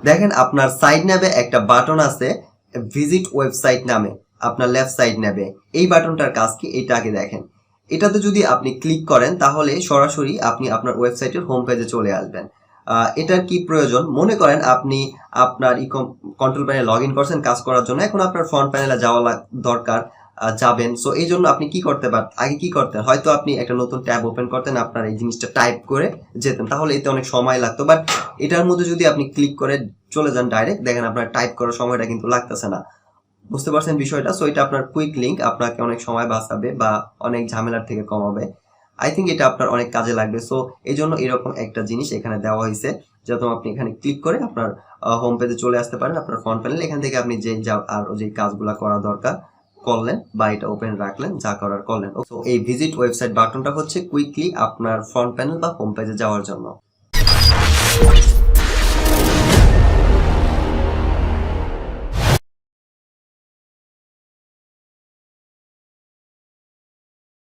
দেখেন আপনার সাইড ন্যাবে একটা বাটন আছে ভিজিট ওয়েবসাইট নামে, আপনার লেফট সাইড ন্যাবে। এই বাটনটার কাজ কি এটা আগে দেখেন। এটাতে যদি আপনি ক্লিক করেন তাহলে সরাসরি আপনি আপনার ওয়েবসাইটের হোম পেজে চলে আসবেন। এটার কি প্রয়োজন, মনে করেন আপনি আপনার কন্ট্রোল প্যানেলে লগ ইন করছেন কাজ করার জন্য, এখন আপনার ফ্রন্ট প্যানেলে যাওয়া দরকার, যাবেন। সো এই জন্য আপনি কি করতে পারেন, আগে কি করতেন, হয়তো আপনি একটা নতুন ট্যাব ওপেন করতেন, আপনার এই জিনিসটা টাইপ করে যেতেন, তাহলে এতে অনেক সময় লাগতো। বাট এটার মধ্যে যদি আপনি ক্লিক করে চলে যান ডাইরেক্ট, দেখেন আপনার টাইপ করার সময়টা কিন্তু লাগতেছে না। বুঝতে পারছেন বিষয়টা? সো এটা আপনার কুইক লিঙ্ক, আপনাকে অনেক সময় বাঁচাবে বা অনেক ঝামেলার থেকে কমাবে। আই থিঙ্ক এটা আপনার অনেক কাজে লাগবে। সো এই জন্য এরকম একটা জিনিস এখানে দেওয়া হয়েছে, যাতে আপনি এখানে ক্লিক করে আপনার হোম পেজে চলে আসতে পারেন, আপনার ফ্রন্ট প্যানেল। এখান থেকে আপনি যে কাজগুলো করা দরকার করলেন বা এটা ওপেন রাখলেন, যা করার করলেন। তো এই ভিজিট ওয়েবসাইট বাটনটা হচ্ছে কুইকলি আপনার ফ্রন্ট প্যানেল বা হোম পেজে যাওয়ার জন্য।